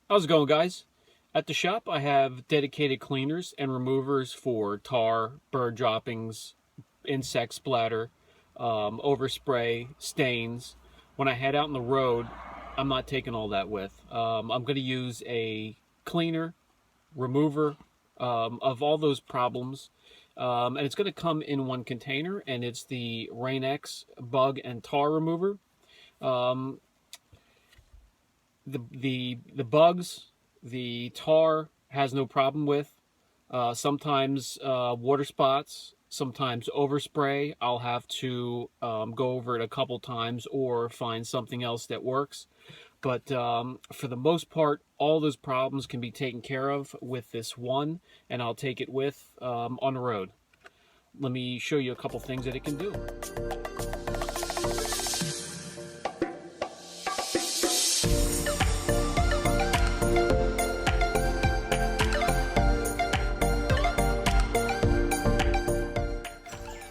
How's it going, guys? At the shop, I have dedicated cleaners and removers for tar, bird droppings, insect splatter, overspray, stains. When I head out on the road, I'm not taking all that with. I'm going to use a cleaner, remover of all those problems. And it's going to come in one container, and it's the RAINX bug and tar remover. Um, the bugs, the tar has no problem with. Sometimes water spots, sometimes overspray. I'll have to go over it a couple times or find something else that works. But for the most part, all those problems can be taken care of with this one, and I'll take it with on the road. Let me show you a couple things that it can do.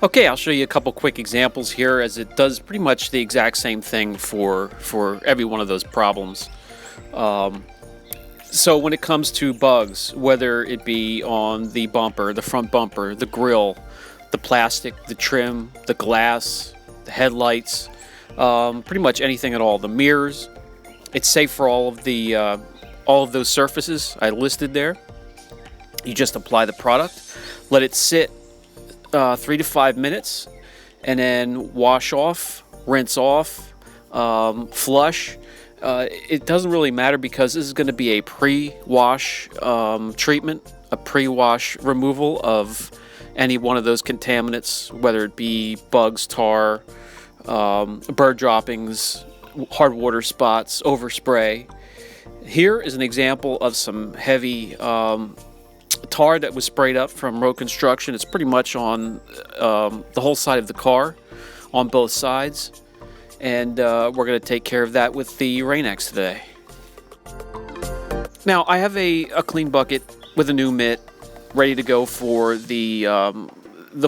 Okay, I'll show you a couple quick examples here, as it does pretty much the exact same thing for every one of those problems. So when it comes to bugs, whether it be on the bumper, the front bumper, the grill, the plastic, the trim, the glass, the headlights, pretty much anything at all, the mirrors, it's safe for all of those surfaces I listed there. You just apply the product, let it sit 3 to 5 minutes, and then wash off, rinse off, flush. It doesn't really matter because this is going to be a pre-wash treatment, a pre-wash removal of any one of those contaminants, whether it be bugs, tar, bird droppings, hard water spots, overspray. Here is an example of some heavy tar that was sprayed up from road construction. It's pretty much on the whole side of the car, on both sides, and we're going to take care of that with the RAINX today. Now I have a clean bucket with a new mitt ready to go for the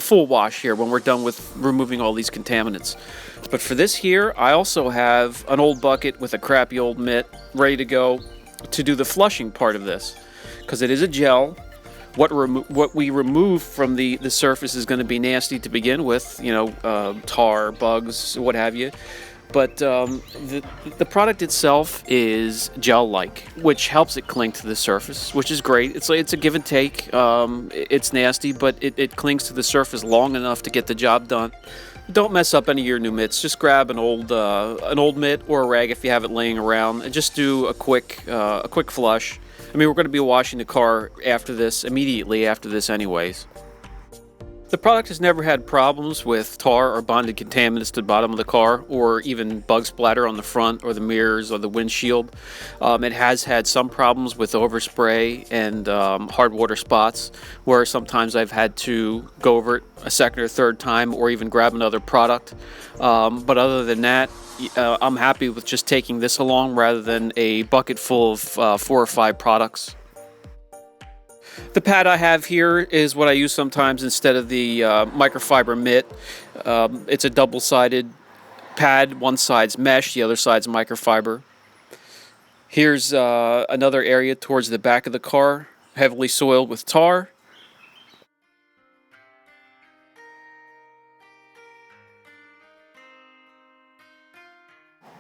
full wash here when we're done with removing all these contaminants. But for this here, I also have an old bucket with a crappy old mitt ready to go to do the flushing part of this, because it is a gel. What we remove from the surface is going to be nasty to begin with, tar, bugs, what have you. But the product itself is gel-like, which helps it cling to the surface, which is great. It's a give and take. It's nasty, but it clings to the surface long enough to get the job done. Don't mess up any of your new mitts. Just grab an old mitt or a rag if you have it laying around, and just do a quick flush. I mean, we're going to be washing the car immediately after this anyways. The product has never had problems with tar or bonded contaminants to the bottom of the car, or even bug splatter on the front or the mirrors or the windshield. It has had some problems with overspray and hard water spots, where sometimes I've had to go over it a second or third time, or even grab another product. But other than that, I'm happy with just taking this along rather than a bucket full of 4 or 5 products. The pad I have here is what I use sometimes instead of the microfiber mitt. It's a double-sided pad. One side's mesh, the other side's microfiber. Here's another area towards the back of the car, heavily soiled with tar.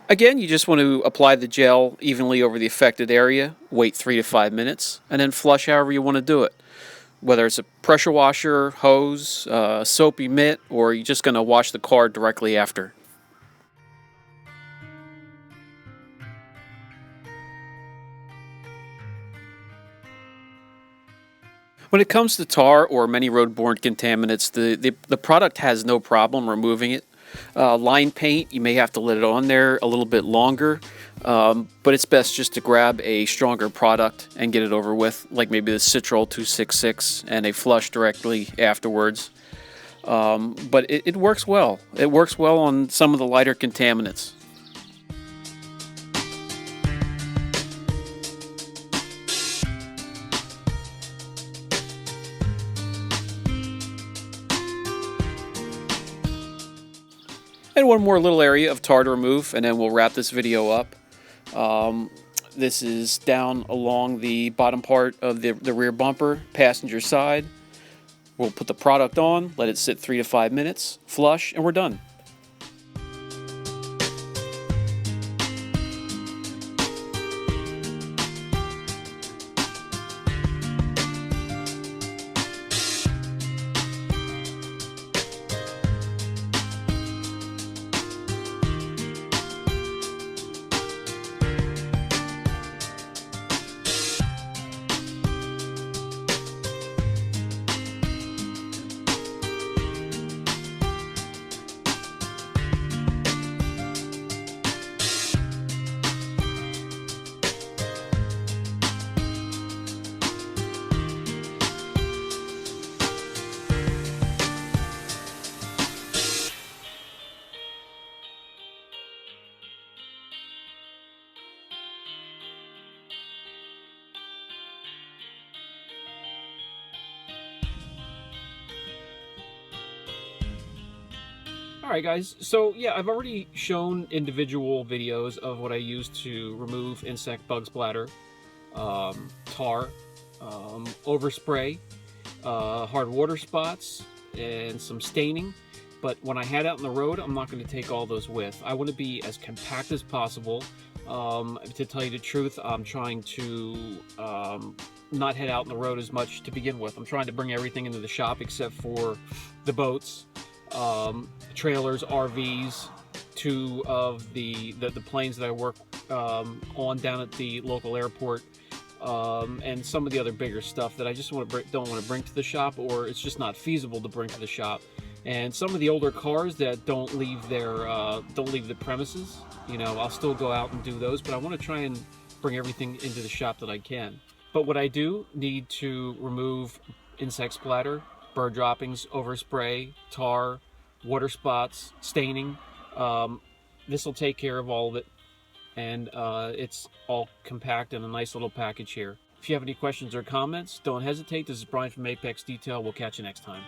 Again, you just want to apply the gel evenly over the affected area, wait 3 to 5 minutes, and then flush however you want to do it. Whether it's a pressure washer, hose, soapy mitt, or you're just going to wash the car directly after. When it comes to tar or many road-borne contaminants, the product has no problem removing it. Line paint, you may have to let it on there a little bit longer, but it's best just to grab a stronger product and get it over with, like maybe the Citrol 266, and a flush directly afterwards. But it works well. It works well on some of the lighter contaminants. And one more little area of tar to remove, and then we'll wrap this video up. This is down along the bottom part of the rear bumper, passenger side. We'll put the product on, let it sit 3 to 5 minutes, flush, and we're done. Alright guys, so yeah, I've already shown individual videos of what I use to remove insect bug splatter, tar, overspray, hard water spots, and some staining. But when I head out on the road, I'm not going to take all those with. I want to be as compact as possible. To tell you the truth, I'm trying to not head out on the road as much to begin with. I'm trying to bring everything into the shop except for the boats, trailers, RVs, 2 of the planes that I work on down at the local airport, and some of the other bigger stuff that I just don't want to bring to the shop, or it's just not feasible to bring to the shop. And some of the older cars that don't leave the premises, you know, I'll still go out and do those, but I want to try and bring everything into the shop that I can. But what I do need to remove insect splatter, bird droppings, overspray, tar, water spots, staining. This will take care of all of it, and it's all compact in a nice little package here. If you have any questions or comments, don't hesitate. This is Brian from Apex Detail. We'll catch you next time.